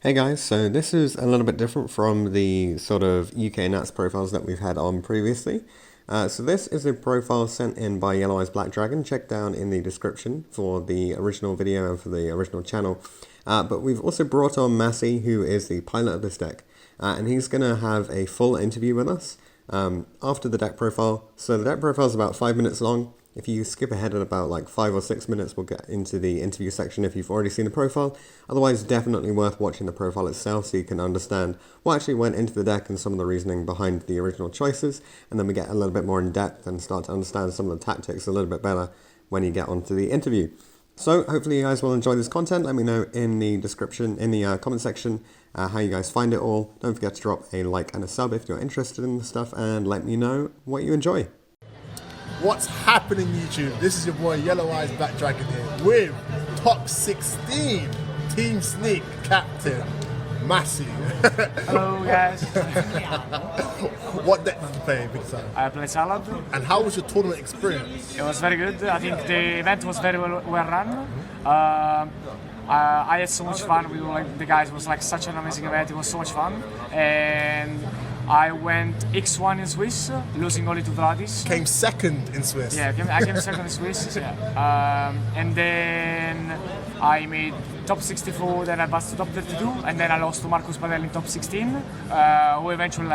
Hey guys, so this is a little bit different from the sort of UK Nats profiles that we've had on previously. So this is a profile sent in by Yellow Eyes Black Dragon. Check down in the description for the original video and for the original channel. But we've also brought on Massi, who is the pilot of this deck. And he's going to have a full interview with us after the deck profile. So the deck profile is about 5 minutes long. If you skip ahead at about like 5 or 6 minutes, we'll get into the interview section if you've already seen the profile. Otherwise, definitely worth watching the profile itself so you can understand what actually went into the deck and some of the reasoning behind the original choices. And then we get a little bit more in depth and start to understand some of the tactics a little bit better when you get onto the interview. So hopefully you guys will enjoy this content. Let me know in the description, in the comment section, how you guys find it all. Don't forget to drop a like and a sub if you're interested in the stuff, and let me know what you enjoy. What's happening, YouTube? This is your boy Yellow Eyes Black Dragon here with top 16 Team Sneak captain Massi. Hello guys. What deck did you play, big time? I played Salad. And how was your tournament experience? It was very good. I think the event was very well run. I had so much fun. We were like, the guys, it was like such an amazing event. It was so much fun. And I went X1 in Swiss, losing only to Vladis. Came second in Swiss. Yeah, I came second in Swiss. Yeah. And then I made top 64, then I passed to top 32, and then I lost to Marcus Pavel in top 16, who eventually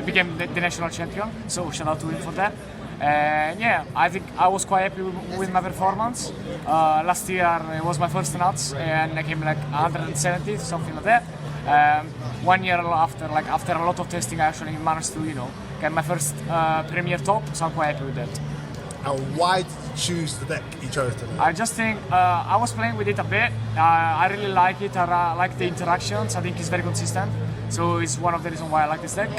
became the national champion. So shout out to him for that. And yeah, I think I was quite happy with my performance. Last year it was my first Nats, and I came like 170, something like that. 1 year after a lot of testing, I actually managed to, get my first Premier top, so I'm quite happy with that. And why did you choose the deck you chose today? I just think I was playing with it a bit. I really like it. I like the interactions. I think it's very consistent, so it's one of the reasons why I like this deck.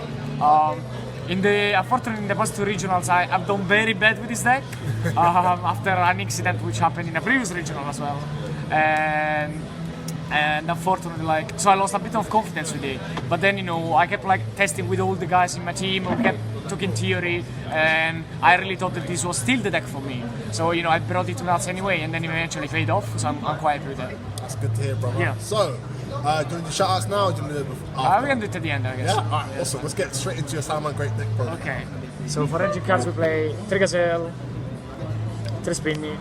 Unfortunately, in the past two regionals, I've done very bad with this deck after an incident which happened in a previous regional as well, and unfortunately, so I lost a bit of confidence with it. But then, I kept testing with all the guys in my team. We kept talking theory, and I really thought that this was still the deck for me. So, I brought it to nuts anyway, and then it eventually paid off. So I'm quite happy with that. That's good to hear, brother. Yeah. So, do you want to do shout outs now, or do you want to do it before? We can do it at the end, I guess. Yeah? Alright, awesome. Let's get straight into your Salamangreat deck, bro. Okay. So for engine cards we play 3 Gazelle, 3 Spinny,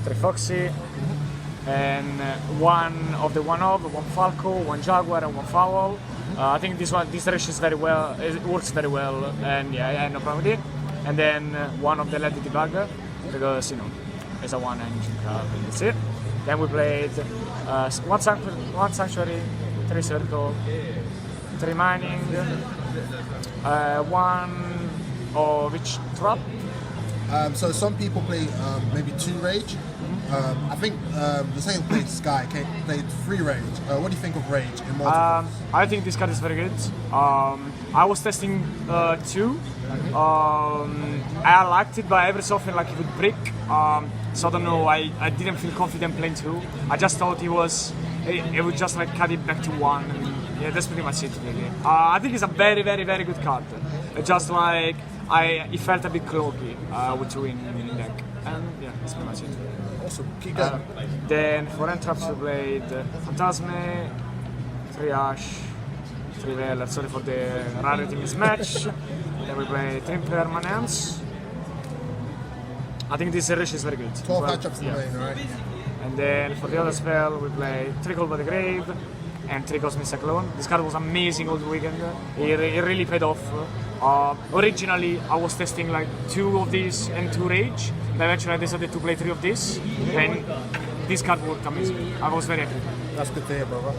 3 Foxy, and one of the one-of, 1 Falco, 1 Jaguar, and 1 Fowl. I think this ratio is very well. It works very well, and yeah, I had no problem with it. And then one of the LED debugger, because it's a 1 engine card, and that's it. Then we played 1 Sanctuary, 3 Circle, 3 Mining, 1 of each Trap. So some people play maybe 2 Rage. I think the second place Sky played 3 Rage. What do you think of Rage in multiple? I think this card is very good. I was testing 2. I liked it, but every so often it would break. So I don't know. I didn't feel confident playing 2. I just thought it would just cut it back to 1. And, yeah, that's pretty much it really. I think it's a very, very, very good card. Just it felt a bit cloaky with 2 in deck, and yeah, that's pretty much it. Awesome, keep going. Then for entraps we played Phantasme, 3 Ash, 3 Velar, sorry for the rarity mismatch. Then we played 3 Permanence. I think this rush is very good. 12 matchups in the lane, right? And then for the other spell we played 3 Call by the Grave and 3 Cosmic Cyclone. This card was amazing all the weekend. It really paid off. Originally I was testing 2 of these and 2 Rage. But eventually I decided to play 3 of this, and this card worked amazing. I was very happy. That's good to hear, brother.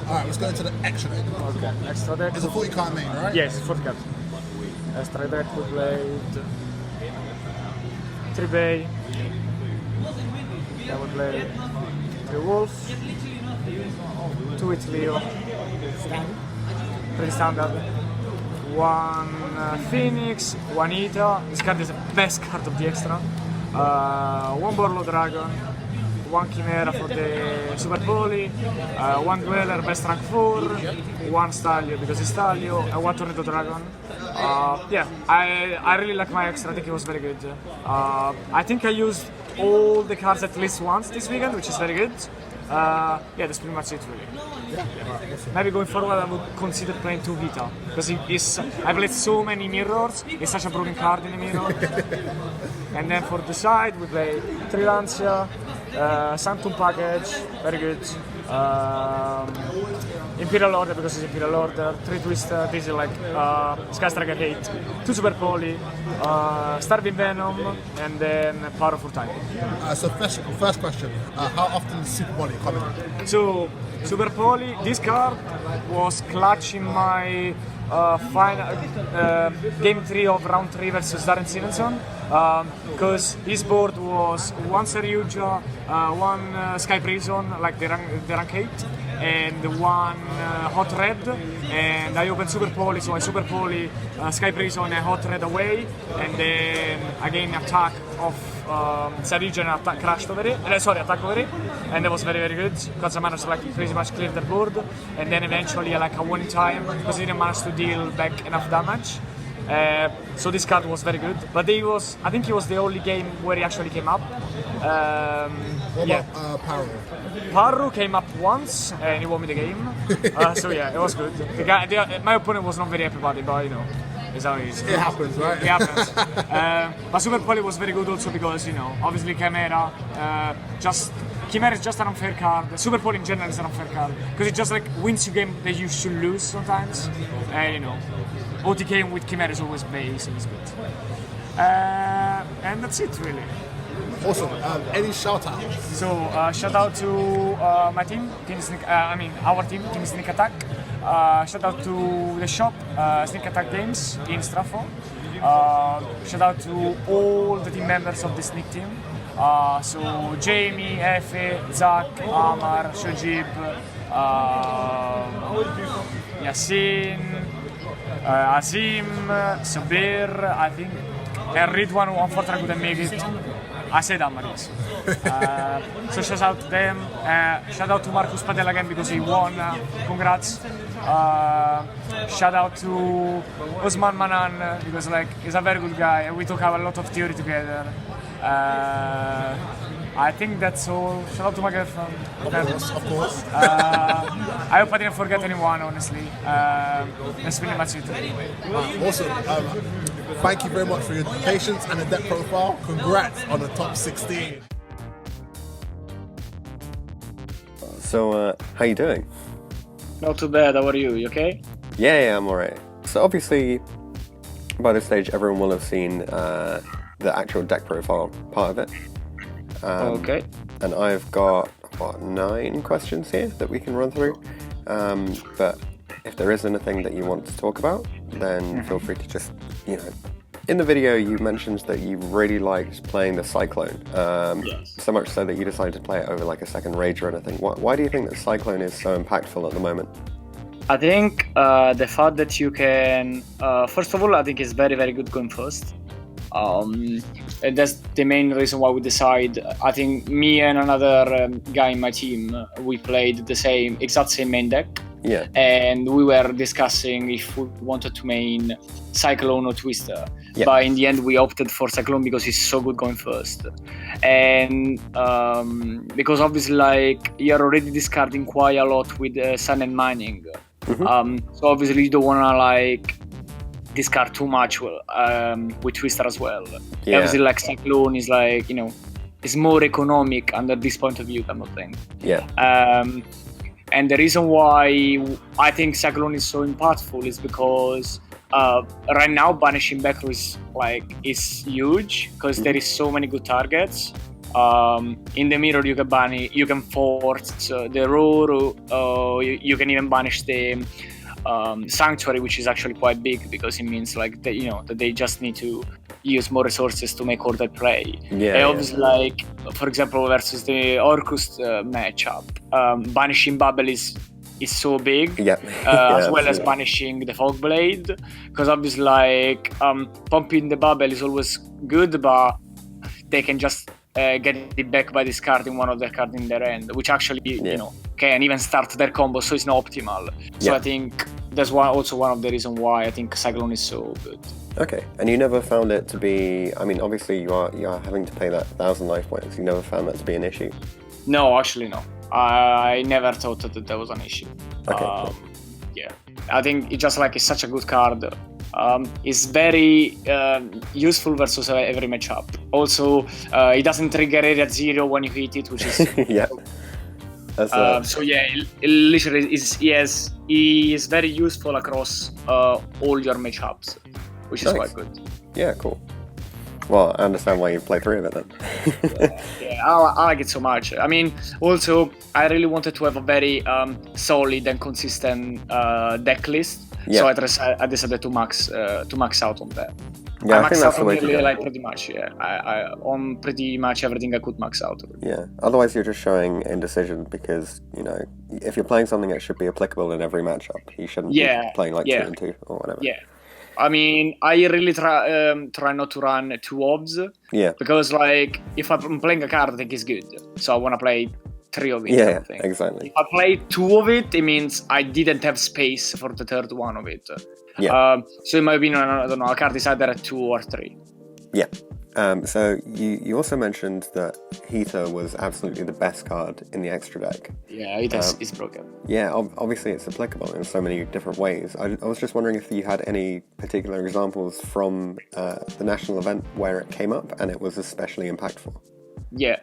Alright, let's go into the extra deck. Okay, extra deck. It's a 40 card main, right? Yes, 40 cards. Extra deck we played 3 Bay. Then we played 3 Wolf, 2 It Leo, pretty standard. 1 Phoenix, 1 Ita. This card is the best card of the extra. 1 Borlo Dragon, 1 Chimera for the Super Poly, 1 Dweller best rank 4, 1 Stalio because it's Stalio, and 1 Tornado Dragon. Yeah, I really like my extra. I think it was very good. I think I used all the cards at least once this weekend, which is very good. Yeah, that's pretty much it, really. Maybe going forward, I would consider playing 2 Vita because I played so many mirrors. It's such a broken card in the mirror. And then for the side, we play 3 Lancia, Sanctum package, very good. Imperial Order because it's Imperial Order, 3 Twister, this is like Sky Striker 8, 2 Super Poly, Starving Venom, and then Powerful Time. So first question, how often is Super Poly coming? So Super Poly, this card was clutch in my final game 3 of round 3 versus Darren Stevenson because his board was 1 Seryuja, 1 Sky Prison, like the rank 8, and 1 Hot Red, and I opened Super Poly, so I Super Poly, Sky Prison and Hot Red away, and then again attack of Seryuja and attack over it, and that was very very good because I managed to like pretty much clear the board, and then eventually I won in time because I didn't manage to deal back enough damage. So this card was very good, but I think it was the only game where he actually came up. What about Paru? Paru came up once and he won me the game. So yeah, it was good. My opponent was not very happy about it, but you know, it's how it is. It happens, right? It happens. But Super Poly was very good also because, you know, obviously Chimera is just an unfair card. Super Poly in general is an unfair card because it just like wins you game that you should lose sometimes. You know, OTK with Chimera is always base and it's good. And that's it really. Awesome. Any shout outs? So shout out to my team, our team, Team Sneak Attack. Shout out to the shop, Sneak Attack Games in Stratford. Shout out to all the team members of the Sneak team. So Jamie, Efe, Zach, Amar, Shojib, Yassin, Azim, Sabir, I think, and Ridwan who unfortunately couldn't make it. I said Amar, yes. So shout out to them. Shout out to Marcus Padel again because he won. Congrats. Shout out to Osman Manan because like he's a very good guy and we talk a lot of theory together. I think that's all. Shout out to my girlfriend. Of course. I hope I didn't forget anyone, honestly. That's pretty much it. Awesome. Thank you very much for your patience and the deck profile. Congrats on the top 16. So, how you doing? Not too bad, how are you? You okay? Yeah, I'm alright. So obviously, by this stage, everyone will have seen the actual deck profile part of it. Okay. And I've got, 9 questions here that we can run through. But if there is anything that you want to talk about, then feel free to just, in the video you mentioned that you really liked playing the Cyclone. Yes. So much so that you decided to play it over like a second Rage or anything. Why do you think that Cyclone is so impactful at the moment? I think the fact that you can, first of all, I think it's very, very good going first. And that's the main reason why we decide. I think me and another guy in my team, we played the exact same main deck. Yeah. And we were discussing if we wanted to main Cyclone or Twister. Yeah. But in the end, we opted for Cyclone because he's so good going first. And because obviously, like, you're already discarding quite a lot with Sun and Mining. So obviously, you don't want to, like, discard too much with Twister as well. Yeah. Obviously, like, Cyclone is like, it's more economic under this point of view kind of thing. Yeah. And the reason why I think Cyclone is so impactful is because right now banishing Backrow is huge because there is so many good targets. In the mirror you can force the roar, you can even banish the Sanctuary, which is actually quite big because it means like that they just need to use more resources to make order play. Yeah. And obviously, like for example, versus the Orcus matchup, banishing Bubble is so big. Yeah. As well as banishing the Fogblade, because obviously, like pumping the Bubble is always good, but they can just get it back by discarding one of their cards in their end, which actually can even start their combo, so it's not optimal. So I think that's also one of the reasons why I think Cyclone is so good. Okay, and you never found it to be, I mean, obviously you are having to pay that 1,000 life points, you never found that to be an issue? No, actually no. I never thought that there was an issue. Okay. Yeah, I think it's just like it's such a good card. It's very useful versus every matchup. Also, it doesn't trigger area 0 when you hit it, which is Yeah. so yeah, it literally he is very useful across all your matchups, which is Nice. quite good. Yeah, cool. Well, I understand why you play 3 of it then. Yeah, I like it so much. I mean, also, I really wanted to have a very solid and consistent deck list. Yeah. So I decided to max out on that. Yeah, I I think maxed that's out the on way to really, go. like pretty much. Yeah, I on pretty much everything I could max out. Yeah. Otherwise, you're just showing indecision because, you know, if you're playing something that should be applicable in every matchup, you shouldn't be playing like 2 and 2 or whatever. Yeah. I mean, I really try not to run 2 orbs. Yeah. Because, like, if I'm playing a card, I think it's good. So I want to play 3 of it. Yeah, kind of thing. exactly. If I play 2 of it, it means I didn't have space for the third one of it. Yeah. So in my opinion, I don't know, a card is either a 2 or 3. Yeah. So you also mentioned that Heater was absolutely the best card in the extra deck. Yeah, it's broken. Yeah, obviously it's applicable in so many different ways. I was just wondering if you had any particular examples from the national event where it came up and it was especially impactful. Yeah.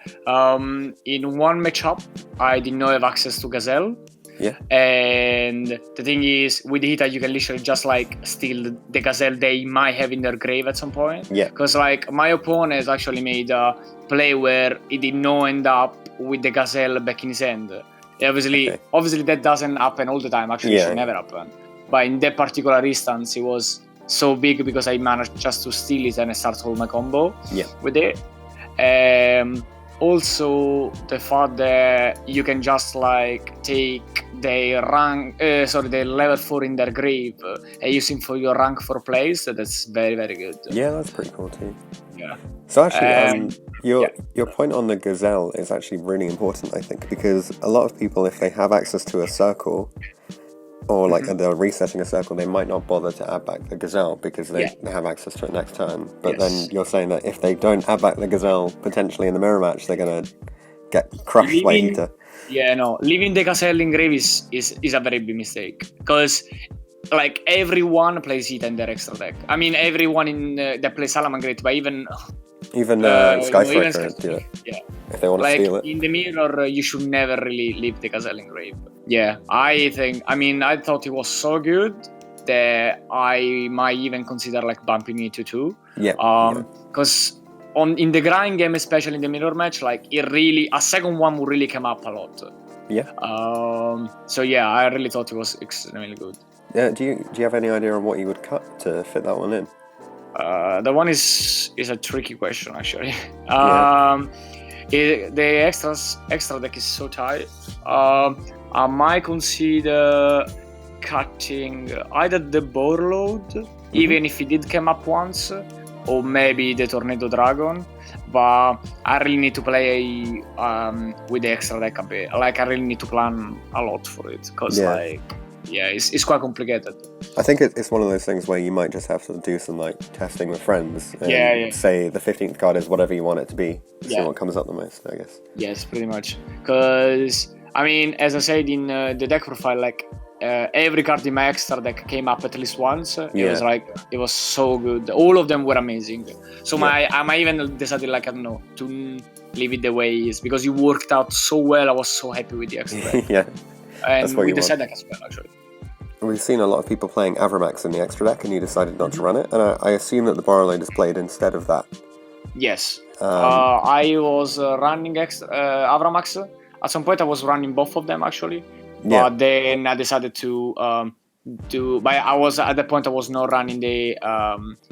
In one matchup, I did not have access to Gazelle. Yeah. And the thing is, with Hita, you can literally just like steal the Gazelle they might have in their grave at some point. Yeah. Because like my opponent actually made a play where he did not end up with the Gazelle back in his hand. Obviously that doesn't happen all the time. Actually, it should never happen. But in that particular instance, it was so big because I managed just to steal it and I start all my combo with it. Also, the fact that you can just like take the level 4 in their grave and use him for your rank 4 plays, that's very, very good. Yeah, that's pretty cool too. Yeah. So actually, your point on the Gazelle is actually really important, I think, because a lot of people, if they have access to a circle, or like they're resetting a circle, they might not bother to add back the Gazelle because they have access to it next turn. But then you're saying that if they don't add back the Gazelle potentially in the mirror match, they're going to get crushed by Heater. Yeah, no, leaving the Gazelle in grave is a very big mistake because like everyone plays Heater in their extra deck. I mean, everyone in that plays Salamangreat, but even Skystriker, yeah. If they want to steal it. In the mirror, you should never really leave the Gazelle in grave. Yeah, I thought it was so good that I might even consider like bumping it to 2. Because in the grind game, especially in the mirror match, like a second one would really come up a lot. Yeah. So yeah, I really thought it was extremely good. Yeah. Do you have any idea on what you would cut to fit that one in? That one is a tricky question actually. The extra deck is so tight. I might consider cutting either the Borload, even if it did come up once, or maybe the Tornado Dragon. But I really need to play with the extra deck a bit. Like I really need to plan a lot for it because it's quite complicated. I think it's one of those things where you might just have to do some like testing with friends and say the 15th card is whatever you want it to be. See what comes up the most, I guess. Yes, pretty much. Because I mean, as I said in the deck profile, like every card in my extra deck came up at least once. It was so good. All of them were amazing. So I might even decided like I don't know to leave it the way it is because it worked out so well. I was so happy with the extra deck. Yeah. And with the set deck as well, actually. We've seen a lot of people playing Avramax in the extra deck, and you decided not to run it. And I assume that the Borrowload is played instead of that. Yes. I was running Avramax. At some point, I was running both of them, actually. But then I decided to But I was at the point I was not running the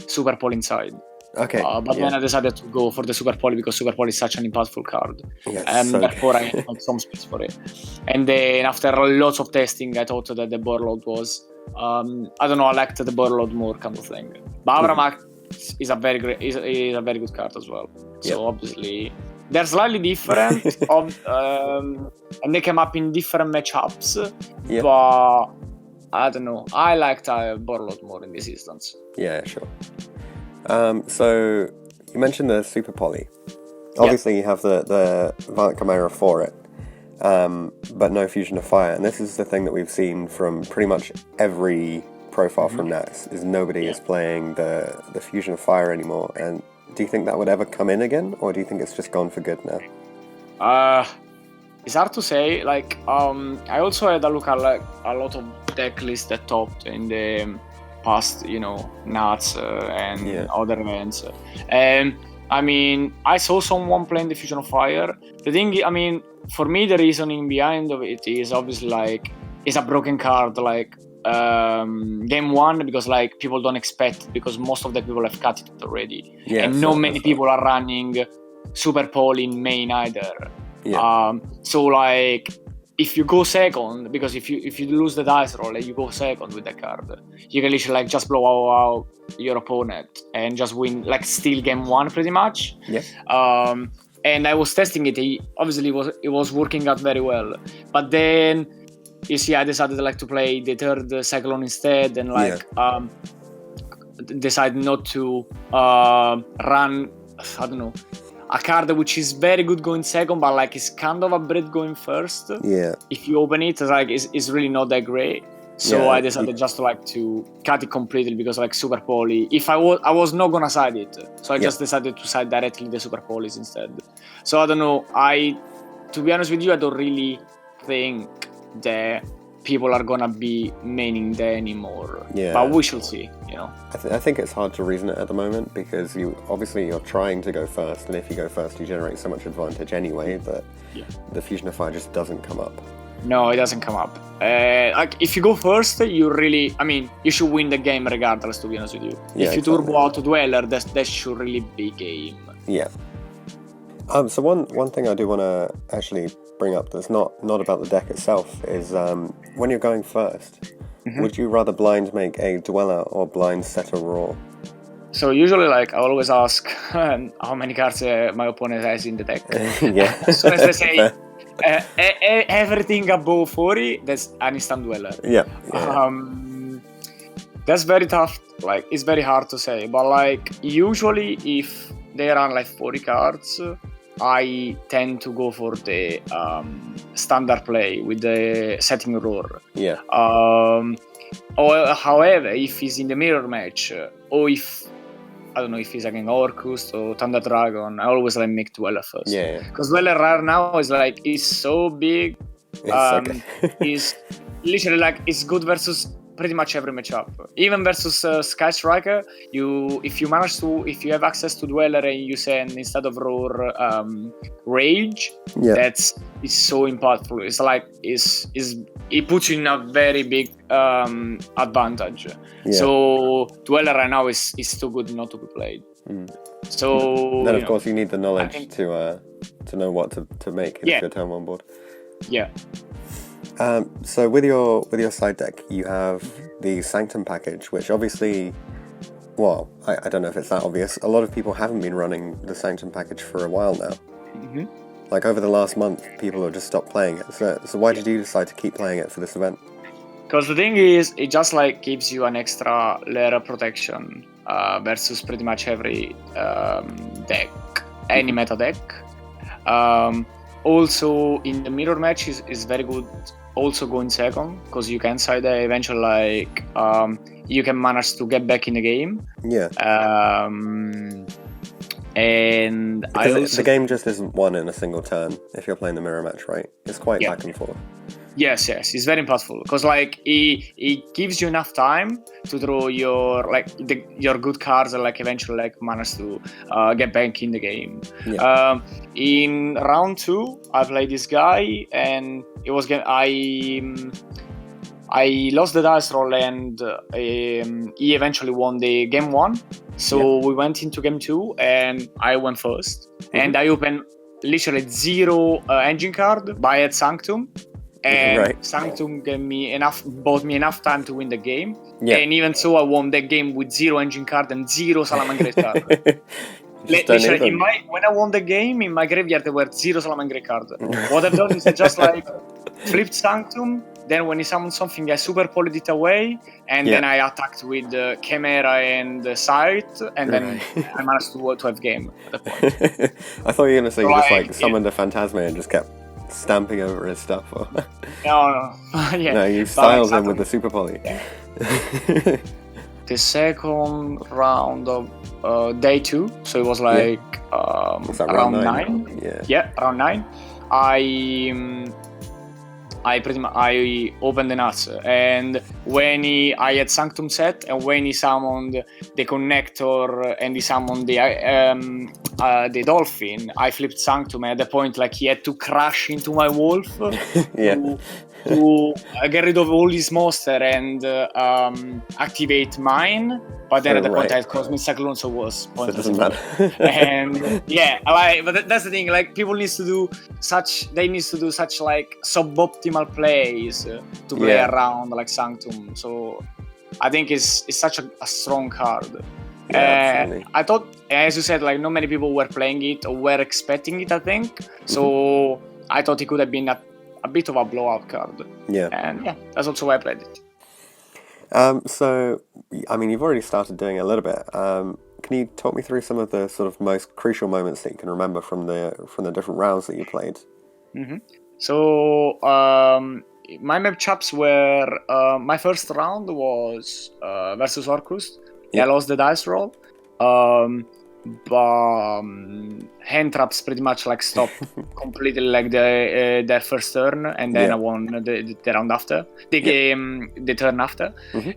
Super Pole inside. Okay. Then I decided to go for the Super Poly because Super Poly is such an impactful card. Yes, therefore I had some space for it. And then after lots of testing, I thought that the Borload was, I don't know, I liked the Borload more kind of thing. But Avramax is a very good card as well. So obviously they're slightly different, and they came up in different matchups. But I don't know, I liked Borload more in this instance. Yeah, sure. So you mentioned the Super Poly. Obviously, you have the Violent Chimera for it. but no Fusion of Fire. And this is the thing that we've seen from pretty much every profile from Nats, is nobody is playing the Fusion of Fire anymore. And do you think that would ever come in again, or do you think it's just gone for good now? It's hard to say. Like, I also had a look at like a lot of deck lists that topped in the past, Nats and other events. I mean, I saw someone playing the Fusion of Fire. The thing, I mean, for me, the reasoning behind of it is obviously like it's a broken card, like game one, because like people don't expect, because most of the people have cut it already, and not many people are running Super Pole in main either. So like if you go second, because if you lose the dice roll and you go second with the card, you can literally like just blow out your opponent and just win, like steal game one pretty much. And I was testing it. Obviously it was working out very well, but then you see I decided like to play the third Cyclone instead, and like decide not to run, I don't know, a card which is very good going second, but like it's kind of a bread going first. If you open it, like it's really not that great. So I decided just to like to cut it completely, because like Super Poly, if I was not gonna side it, so I just decided to side directly the Super Polys instead. So I don't know. To be honest with you, I don't really think that people are gonna be maining there anymore. But we shall see. I think it's hard to reason it at the moment, because you're trying to go first, and if you go first, you generate so much advantage anyway that the Fusion of Fire just doesn't come up. No, it doesn't come up. Like if you go first, you should win the game regardless, to be honest with you. If you turbo out Dweller, that should really be game. So one thing I do want to actually bring up that's not about the deck itself is when you're going first, would you rather blind make a Dweller or blind set a Roar? So usually, like, I always ask how many cards my opponent has in the deck. As soon as they say everything above 40, that's an instant Dweller. That's very tough. Like, it's very hard to say. But like, usually if they run like 40 cards, I tend to go for the standard play with the setting Roar. Or however, if he's in the mirror match, or if I don't know if he's against Orcust or Thunder Dragon, I always like make Dweller first. Because Dweller right now is so big. It's literally like it's good versus pretty much every matchup. Even versus Sky Striker, if you have access to Dweller and you send instead of Roar Rage, it's so impactful. It's like it puts you in a very big advantage. So Dweller right now is too good not to be played. So then of course you need the knowledge to know what to make if you're turn one board. So with your side deck, you have the Sanctum package, which obviously, well, I don't know if it's that obvious. A lot of people haven't been running the Sanctum package for a while now. Like over the last month, people have just stopped playing it. So why did you decide to keep playing it for this event? Because the thing is, it just like gives you an extra layer of protection versus pretty much every deck, any meta deck. Also, in the mirror match is very good. Also going second, because you can side eventually, like you can manage to get back in the game. And the game just isn't won in a single turn if you're playing the mirror match, right? It's quite back and forth. Yes, it's very impactful, because like it gives you enough time to draw your your good cards and like eventually like manage to get back in the game. In round 2, I played this guy, and it was I lost the dice roll, and he eventually won the game 1. So we went into game 2, and I went first, and I opened literally 0 engine card by at Sanctum. And Sanctum bought me enough time to win the game. And even so, I won that game with 0 engine card and 0 Salamangreat card. Literally, when I won the game, in my graveyard there were 0 Salamangreat card. What I've done is I just like flipped Sanctum. Then when he summoned something, I super polyed it away, and then I attacked with Chimera and Sight, and then I managed to have game at that point. I thought you were going to say you just like summoned a Phantasma and just kept stamping over his stuff. Or... No. Yeah. No, you But, styles him Saturn- with the super poly. the second round of day 2, so it was like What's that, around round 9. Yeah. Yeah, around 9. I pretty much opened the nuts, and when I had Sanctum set, and when he summoned the connector and he summoned the dolphin, I flipped Sanctum, and at the point like he had to crash into my wolf Yeah. to get rid of all his monster and activate mine. But then Oh, at the point I right. had Cosmic Cyclone, so it was So it pointless. doesn't matter. And yeah, but that's the thing. Like people need to do such like suboptimal plays to play Yeah. around like Sanctum. So I think it's such a strong card. Yeah, absolutely. I thought, as you said, like not many people were playing it or were expecting it. I think so. Mm-hmm. I thought it could have been a bit of a blowout card. Yeah. And yeah, that's also why I played it. So, I mean, you've already started doing it a little bit. Can you talk me through some of the sort of most crucial moments that you can remember from the different rounds that you played? So my matchups were my first round was versus Orcus. Yeah, I lost the dice roll. But hand traps pretty much like stopped completely like their first turn, and then I won the round after the turn after,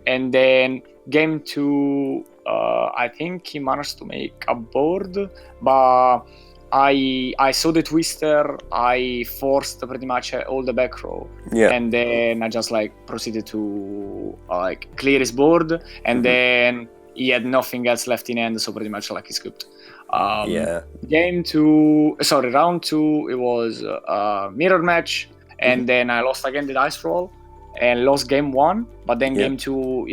and then game 2 I think he managed to make a board, but I saw the twister, I forced pretty much all the back row, and then I just like proceeded to like clear his board, and then he had nothing else left in hand, so pretty much like he scooped. Round 2, it was a mirror match, and then I lost again the dice roll and lost game 1, but then game 2,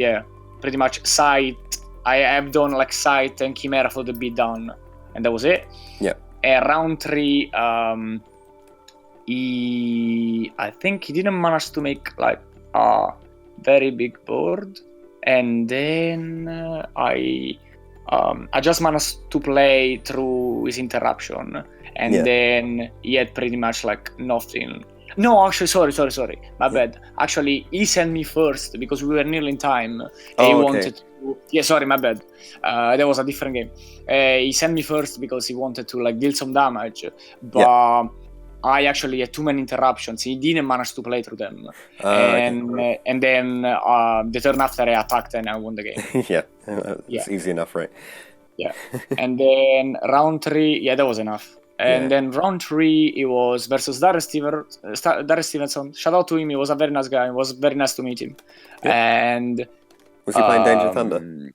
pretty much sight. I have done like sight and chimera for the beatdown, and that was it. And round 3, I think he didn't manage to make like a very big board. And then I just managed to play through his interruption, and then he had pretty much like nothing. No, actually, sorry, my bad. Actually, he sent me first because we were nearly in time. He wanted to. Yeah, sorry, my bad. That was a different game. He sent me first because he wanted to like deal some damage, but. I actually had too many interruptions. He didn't manage to play through them, and then the turn after I attacked and I won the game. It's easy enough, right? Yeah, and then round 3, that was enough. And then round 3, it was versus Darren Stevenson. Shout out to him. He was a very nice guy. It was very nice to meet him. And was he playing Danger Thunder?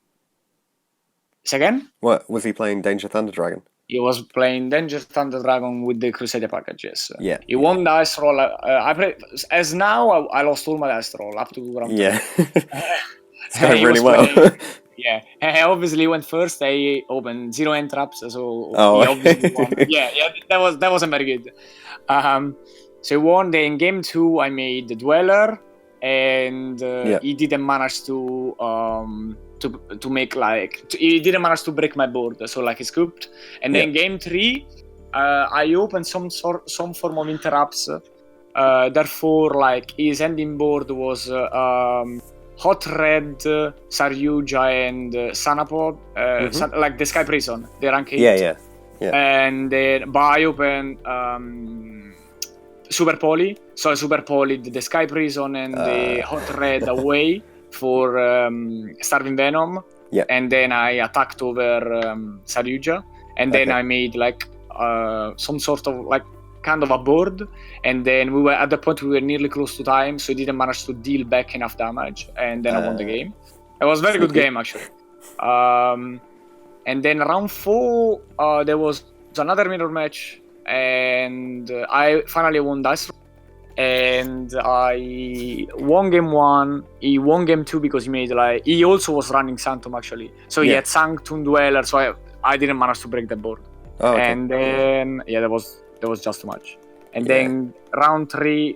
Say again? What was he playing? Danger Thunder Dragon? He was playing Danger Thunder Dragon with the Crusader package, yes. Yeah. He won dice roll. I played, as now, I lost all my dice roll up to round 3. It's going really well. Yeah. I obviously went first. I opened 0 end traps, so he obviously won. That wasn't very good. So he won. Then in game 2, I made the Dweller, and he didn't manage to make like he didn't manage to break my board, so like he scooped. And then game 3, I opened some form of interrupts. Therefore, like his ending board was Hot Red, Saryuja, and Sanapod, like the Sky Prison, the rank 8. And then, but I opened Super Poly, so I Super Polyed the Sky Prison and the Hot Red away for Starving Venom, and then I attacked over Saryuja, and then I made like some sort of like kind of a board, and then we were at the point we were nearly close to time, so he didn't manage to deal back enough damage, and then I won the game. It was a very good game actually. And then round 4, there was another mirror match, and I finally won dice roll. And I won game 1. He won game 2 because he made like he also was running Sanctum actually, so he had Sanctum Dweller, so I didn't manage to break the board. And then that was just too much. And then round 3,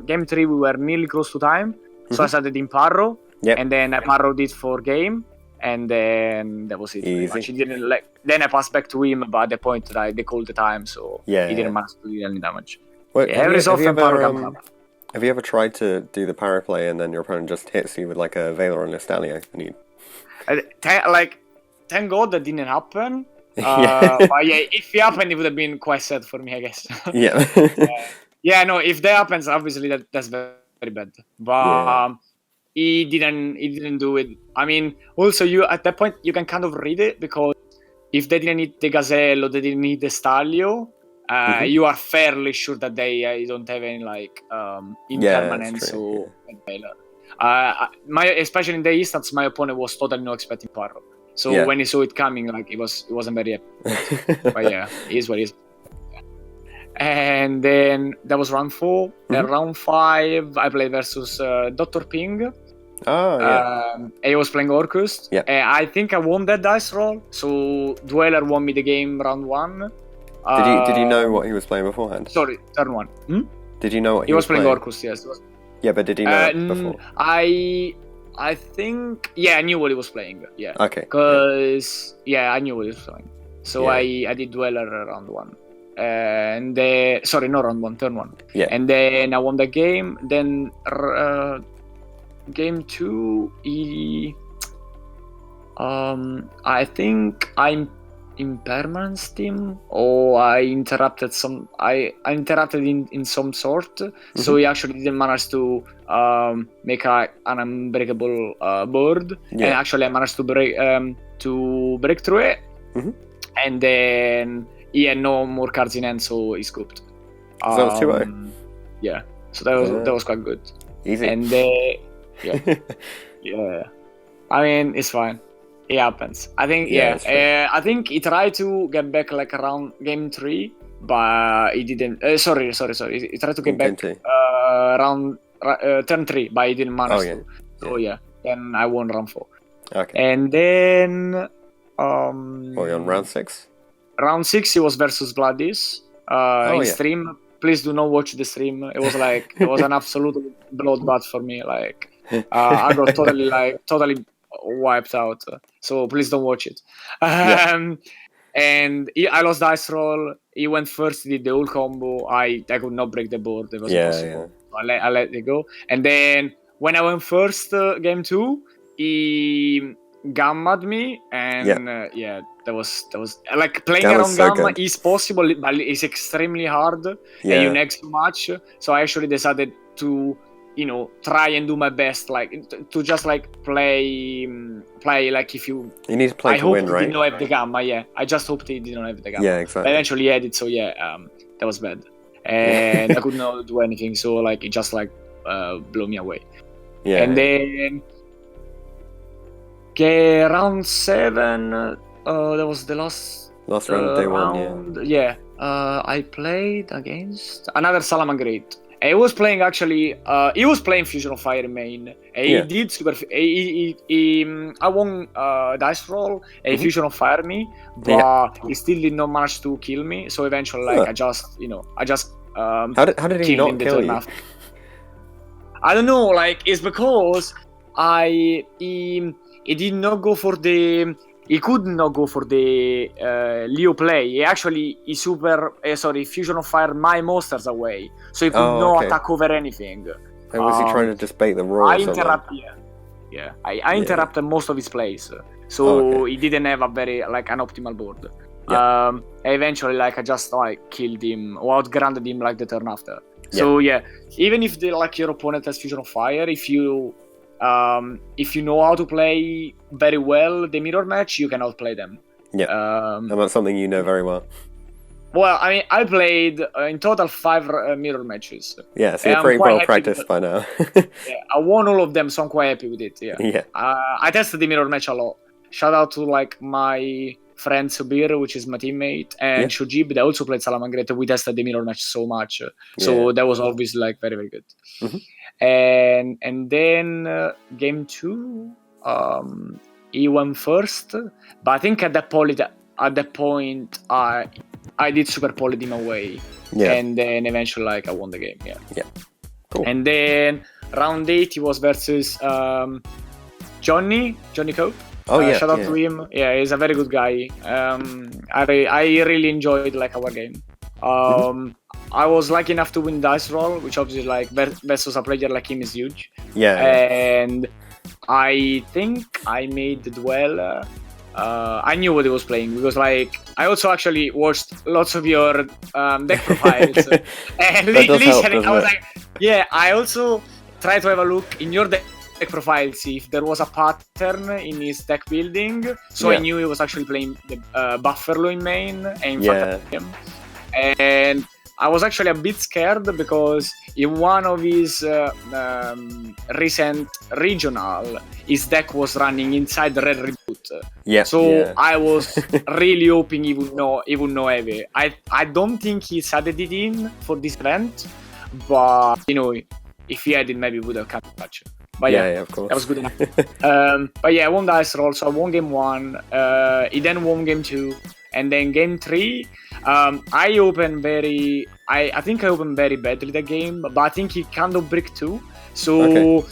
game 3, we were nearly close to time, so I started in Parro, and then I parroed it for game, and then that was it. Pretty Easy. much. He didn't like. Then I passed back to him, but at the point that they called the time, so Yeah, he didn't yeah. manage to do any damage. Wait, Yeah, every so often Paro comes ever, up. have you ever tried to do the power play and then your opponent just hits you with like a Veiler and a Stallion and you... Thank God that didn't happen. Yeah. But yeah, if it happened, it would have been quite sad for me, I guess. Yeah. Yeah, no, if that happens, obviously that's very, very bad. But Yeah. he didn't do it. I mean, also you at that point you can kind of read it, because if they didn't hit the Gazelle or they didn't hit the Stalio, you are fairly sure that they don't have any like impermanence or especially in the instance, my opponent was totally not expecting Paro. So when he saw it coming, like it wasn't very happy. But yeah, it is what it is. And then that was round 4. And round 5, I played versus Dr. Ping. Oh, yeah. He was playing Orcust. Yeah. I think I won that dice roll. So Dweller won me the game round 1. Did you know what he was playing beforehand? Sorry, turn 1. Did you know what he was playing? Orcust, yes. Yeah, but did he know it before? I think, I knew what he was playing. Yeah. Okay. Because I knew what he was playing. So I did Dweller round 1. And sorry, not round 1, turn 1. Yeah. And then I won the game. Then game 2, I think I'm impermanence him, or I interrupted in some sort. So he actually didn't manage to make an unbreakable board. And actually I managed to break through it. And then he had no more cards in hand, so he scooped. So that was 2-0. Yeah. So that was quite good. Easy. And yeah. I mean, it's fine. It happens. I think I think he tried to get back like around game 3, but he didn't. Sorry. He tried to get back around turn 3, but he didn't manage to. So then I won round 4. Okay. And then Were you on round 6? Round 6 it was versus Vladis in stream. Please do not watch the stream. It was an absolute bloodbath for me. Like I got totally wiped out. So please don't watch it. And I lost dice roll. He went first, did the whole combo. I could not break the board. It was impossible. I let it go. And then when I went first, game 2, he gammaed me, and that was like playing around gamma is possible, but it's extremely hard, and you next match. So I actually decided to try and do my best, like to just like play like if you need to play to win, right? I hope he didn't have the gamma. I just hoped he didn't have the gamma. Yeah, exactly. But eventually he had it, so that was bad, and I could not do anything, so like it just like blew me away. And then round 7, that was the last round, day 1. I played against another Salamangreat. He was playing he was playing Fusion of Fire main. He did super. I won dice roll. A Fusion of Fire me, but he still did not manage to kill me. So eventually, like I just. How did he not kill you? After. I don't know. Like it's because he did not go for the. He could not go for the Leo play. He Fusion of Fire my monsters away, so he could not attack over anything. And was he trying to just bait the roll? I interrupted most of his plays, so he didn't have a very like an optimal board. Eventually, like I just like killed him or outgranted him like the turn after. So even if your opponent has Fusion of Fire, if you know how to play very well the mirror match, you can outplay them. And that's something you know very well. Well, I mean, I played in total 5 mirror matches. Yeah, so you're pretty well practiced by now. I won all of them, so I'm quite happy with it. I tested the mirror match a lot. Shout out to like my friend Subir, which is my teammate, and Shujib, they also played Salamangreat. We tested the mirror match so much, so that was obviously like very, very good. And then game 2, he went first, but I think at that point I did super poly him away, and then eventually like I won the game. Cool. And then round 8 he was versus Johnny Cope. Oh yeah, Shout out to him. Yeah, he's a very good guy. I really enjoyed like our game. I was lucky enough to win dice roll, which obviously like versus a player like him is huge. Yeah. And I think I made the duel. I knew what he was playing because like I also actually watched lots of your deck profiles and listening. I was like, yeah. I also tried to have a look in your deck profile, see if there was a pattern in his deck building. So I knew he was actually playing the Buffalo in main and in front of him. And I was actually a bit scared because in one of his recent regional, his deck was running inside the red reboot. I was really hoping he would know heavy. I don't think he said it in for this event, but you know, if he had it, maybe would have catch. But yeah, of course. That was good enough. But yeah, I won dice roll, so I won game 1. He then won game 2, and then game 3. I opened very. I think I opened very badly that game, but I think he kind of bricked too. So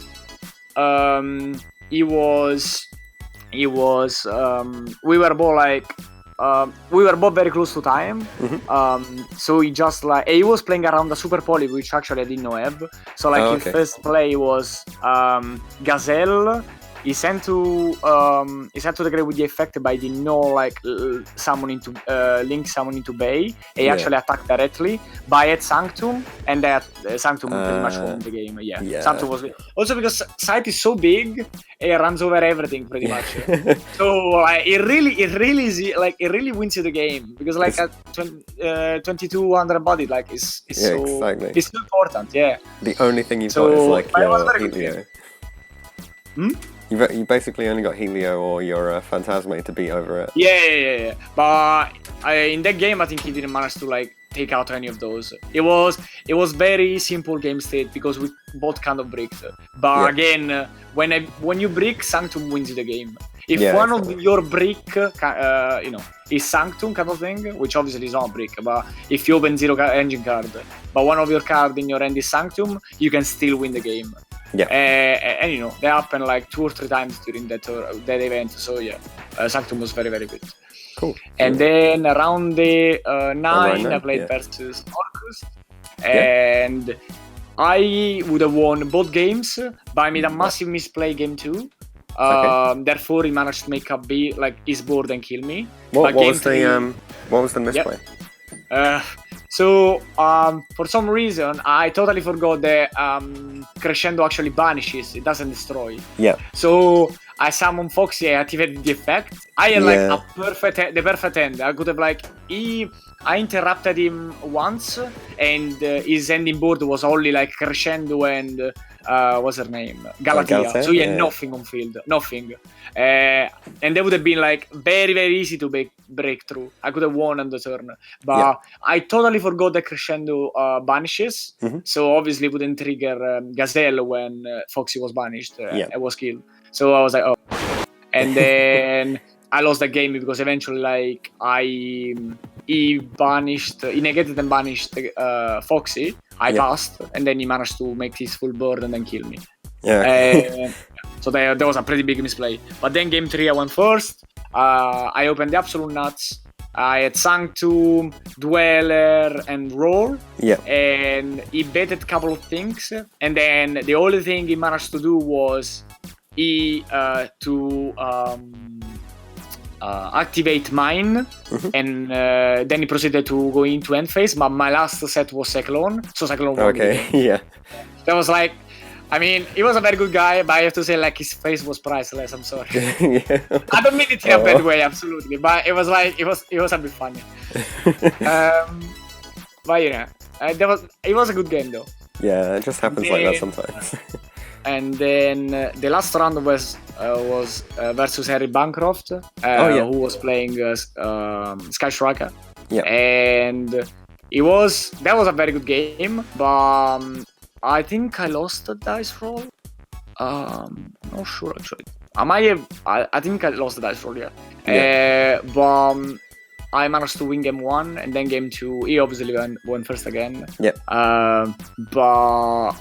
he was. We were both like. We were both very close to time. So he just like he was playing around the Super Poly, which actually I didn't know have. So like his first play was Gazelle. He sent to the grave with the effect, but I didn't know like summon into link summon into Bay. He actually attacked directly. But I had Sanctum, and that Sanctum pretty much won the game. Sanctum was also because site is so big, it runs over everything pretty much. So it really wins you the game because like at 2200 body like is so exactly. It's so important. Yeah. The only thing you've got is like your Helio. You basically only got Helio or your Phantasme to beat over it. Yeah. But in that game, I think he didn't manage to like take out any of those. It was very simple game state because we both kind of bricked. But again, when you brick, Sanctum wins the game. If one of your brick, is Sanctum kind of thing, which obviously is not brick, but if you open 0 engine card, but one of your card in your hand is Sanctum, you can still win the game. And you know, they happened like 2 or 3 times during that event. So Sanctum was very, very good. Cool. And then around the 9, I played versus Orcus, and I would have won both games, but I made a massive misplay game 2. Therefore, he managed to make up his board and kill me. What was the misplay? So for some reason, I totally forgot that Crescendo actually banishes; it doesn't destroy. So I summoned Foxy, I activated the effect. I had the perfect end. I could have I interrupted him once, and his ending board was only like Crescendo and what's her name? Galatea. So he had nothing on field, nothing. And that would have been like very, very easy to break through. I could have won on the turn, but I totally forgot that Crescendo banishes. So obviously wouldn't trigger Gazelle when Foxy was banished and was killed. So I was like, oh. And then I lost the game because eventually he negated and banished Foxy. I passed, and then he managed to make his full board and then kill me. So that was a pretty big misplay. But then game 3 I went first. I opened the absolute nuts. I had Sanctum, Dweller, and Roar. And he baited a couple of things. And then the only thing he managed to do was activate mine, and then he proceeded to go into end phase. But my last set was Cyclone, so Cyclone won. That was like, I mean, he was a very good guy, but I have to say, like, his face was priceless. I'm sorry. I don't mean it in a bad way, absolutely, but it was like it was a bit funny. But it was a good game though. Yeah, it just happens like that sometimes. And then the last round was versus Harry Bancroft, who was playing Sky Striker. And that was a very good game, but I think I lost the dice roll. Not sure actually. I think I lost the dice roll, but I managed to win game 1, and then game 2 he obviously won first again. But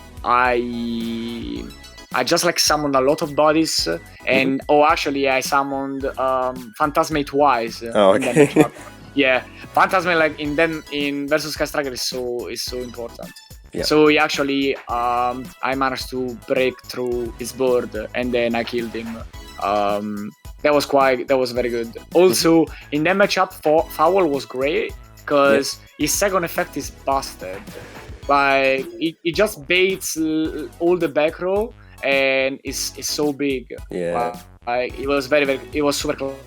I just like summoned a lot of bodies, and actually I summoned Phantasme twice. Oh, in that okay. matchup. Yeah, Phantasme like in versus Sky Striker is so important. Yeah. So he actually I managed to break through his board, and then I killed him. That was very good. Also in that matchup, Foul was great because his second effect is busted. Like he just baits all the back row and is so big. Yeah. It was it was super close.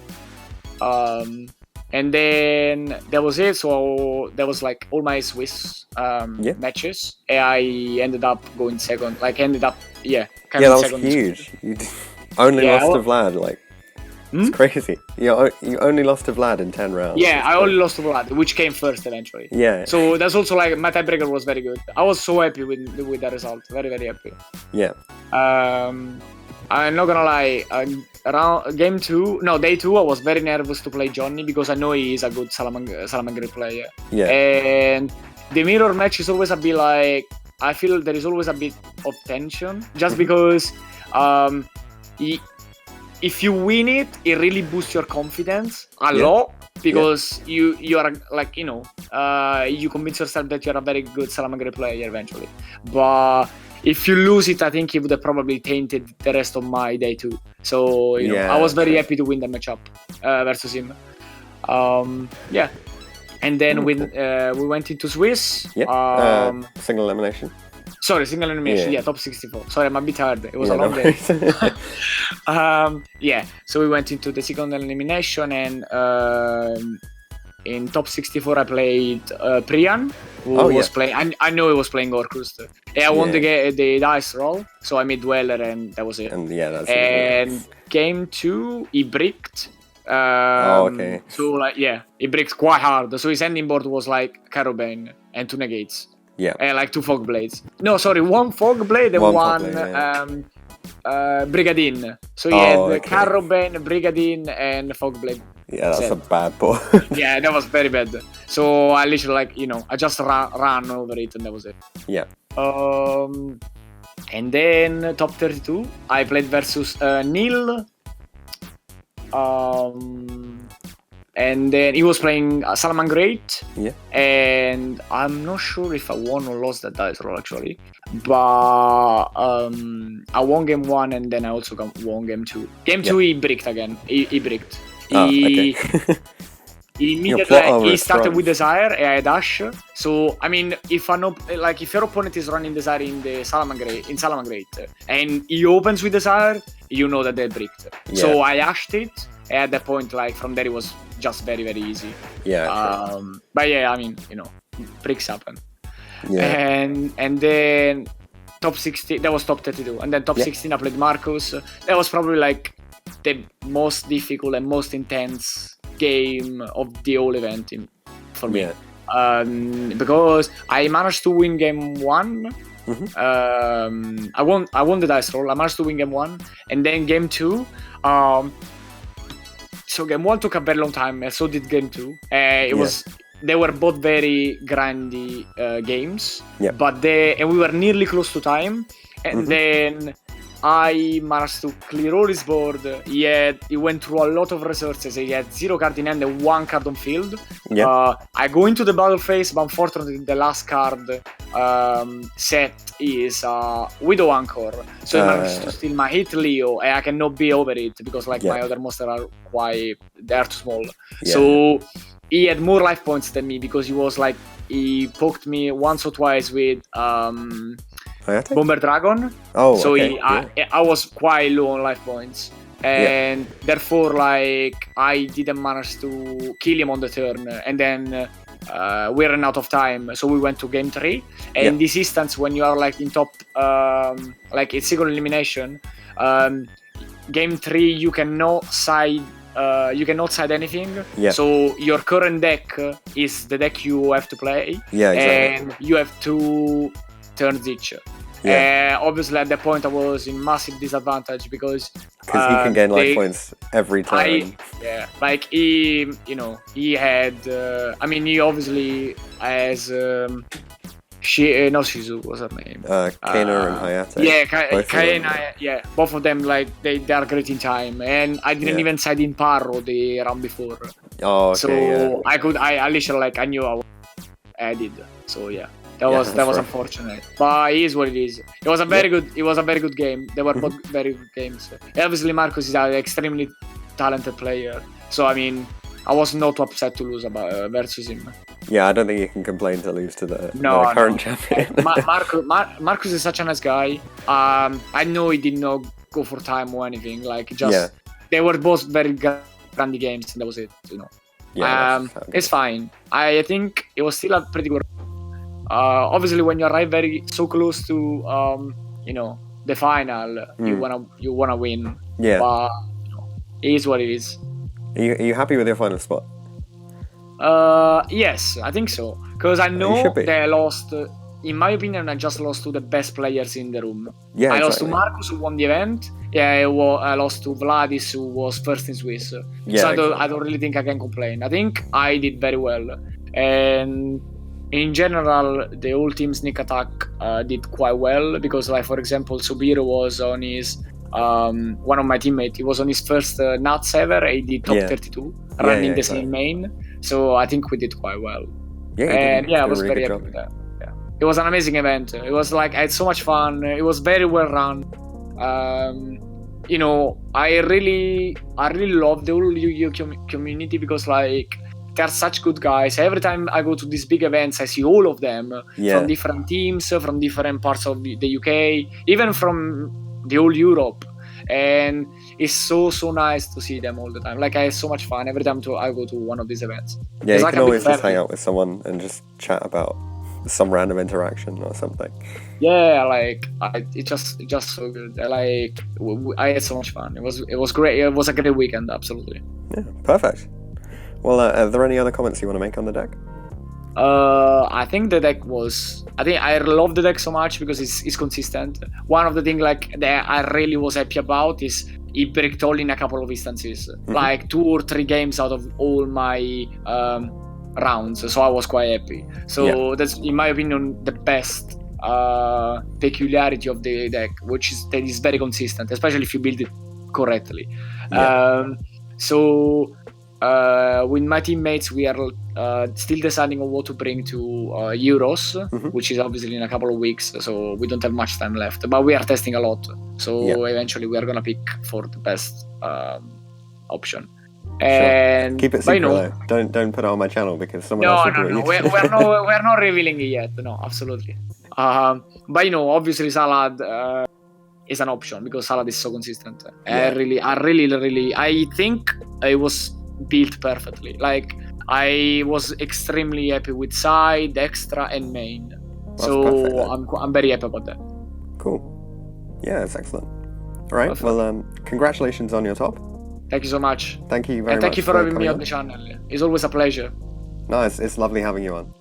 And then that was it. So that was like all my Swiss matches. And I ended up going second. Like ended up That was second. huge. You only lost to Vlad. Like it's crazy. You only lost to Vlad in 10 rounds. Yeah, I only lost to Vlad, which came first eventually. Yeah. So that's also like my tiebreaker was very good. I was so happy with that result. Very very happy. Yeah. I'm not gonna lie. Day 2, I was very nervous to play Johnny because I know he is a good Salamangreat player. Yeah. And the mirror match is always a bit like, I feel there is always a bit of tension just because if you win it, it really boosts your confidence a lot because you are like, you convince yourself that you're a very good Salamangreat player eventually. But if you lose it, I think it would have probably tainted the rest of my day 2. So I was very happy to win the matchup versus him. And then we went into Swiss. Single elimination. Sorry, single elimination. Yeah, top 64. Sorry, I'm a bit tired. It was a long day. So we went into the second elimination, and in top 64 I played Priyan, who was playing. I know he was playing Orkrust. I won the dice roll, so I made Dweller, and that was it. And game 2 he bricked. Okay. So he bricked quite hard. So his ending board was like Carobane and 2 negates. Yeah. And like 2 fog blades. No, sorry, 1 fog blade and one Brigadine. So he had Carobane, Brigadine, and fog blade. Yeah, that's a bad board. Yeah, that was very bad. So I literally I just ran over it and that was it. Yeah. And then top 32, I played versus Neil. And then he was playing Salamangreat. Yeah. And I'm not sure if I won or lost that dice roll actually. But I won game 1 and then I also won game 2. Game 2 he bricked again. He bricked. He immediately he started with Desire and I dash. So I mean, if your opponent is running Desire in the Salamangreat and he opens with Desire, you know that they bricked. Yeah. So I dashed it. And at that point, from there it was just very very easy. Yeah. But I mean, bricks happen. Yeah. And then top 16, that was top 32, and then top 16 I played Marcus. That was probably like the most difficult and most intense game of the whole event for me. Because I managed to win game 1. I won the dice roll. I managed to win game 1, and then game 2. So game 1 took a very long time, and so did game 2. They were both very grindy games, but and we were nearly close to time. And then I managed to clear all his board. He went through a lot of resources. He had 0 card in hand and 1 card on field. I go into the battle phase, but unfortunately the last card set is Widow Anchor. So he managed to steal my hit Leo, and I cannot be over it because my other monsters are they're too small. So he had more life points than me because he poked me once or twice with Bomber Dragon. I was quite low on life points, and therefore I didn't manage to kill him on the turn, and then we ran out of time, so we went to game 3. And in this instance, when you are in top it's single elimination, game 3 you cannot side anything. So your current deck is the deck you have to play. And you have 2 turns each. Obviously at that point I was in massive disadvantage because he can gain life points every time. He had he obviously has No, Shizu was her name. Kena and Hayate. Yeah, Both of them. yeah, both of them, like they are great in time, and I didn't even side in Paro the round before, Oh, okay, so yeah. I literally like I knew I was added, so yeah, that Yeah, was that's rough. unfortunate, but it is what it is. It was a very good game. They were both very good games. Obviously, Marcus is an extremely talented player, so I mean, I was not upset to lose about versus him. Yeah, I don't think you can complain to lose to the No, current champion. Marcus is such a nice guy. I know he did not go for time or anything. Like just they were both very grande games, and that was it. You know. Yeah, It's fine. I think it was still a pretty good. Obviously, when you arrive so close to the final, you wanna win. Yeah. But it is what it is. Are you happy with your final spot? Yes, I think so. Because I know they lost. In my opinion, I just lost to the best players in the room. Yeah, I lost to Marcus, who won the event. Yeah, I lost to Vladis, who was first in Swiss. Yeah, so I don't really think I can complain. I think I did very well. And in general, the whole team sneak attack did quite well. Because, like, for example, Subiro was on his... one of my teammates, he was on his first nuts ever. He did top 32, running the same main. So I think we did quite well. Yeah, and I was very happy with that. Yeah, it was an amazing event. It was like I had so much fun. It was very well run. I really love the whole Yu-Gi-Oh community because like they're such good guys. Every time I go to these big events, I see all of them from different teams, from different parts of the UK, even from the whole Europe. And it's so nice to see them all the time. Like I have so much fun every time I go to one of these events. Yeah, it's you like can always just hang out with someone and just chat about some random interaction or something. Yeah, like it's just so good. I had so much fun. It was great. It was a great weekend, absolutely. Yeah, perfect. Well, are there any other comments you want to make on the deck? I think the deck I love the deck so much because it's consistent. One of the things like that I really was happy about is it breaked all in a couple of instances, like 2 or 3 games out of all my rounds. So I was quite happy. So that's, in my opinion, the best peculiarity of the deck, which is that it's very consistent, especially if you build it correctly. With my teammates, we are still deciding on what to bring to Euros, which is obviously in a couple of weeks, so we don't have much time left. But we are testing a lot, so eventually we are gonna pick for the best option. And keep it secret, though. Don't put it on my channel because someone else will do it. We're not revealing it yet. No, absolutely. But obviously Salad is an option because Salad is so consistent. I think it was built perfectly. Like I was extremely happy with side, extra, and main. I'm very happy about that. Cool. Yeah, it's excellent. All right. Perfect. Well, congratulations on your top. Thank you so much. Thank you very much. And thank you for having me on the channel. It's always a pleasure. No, it's lovely having you on.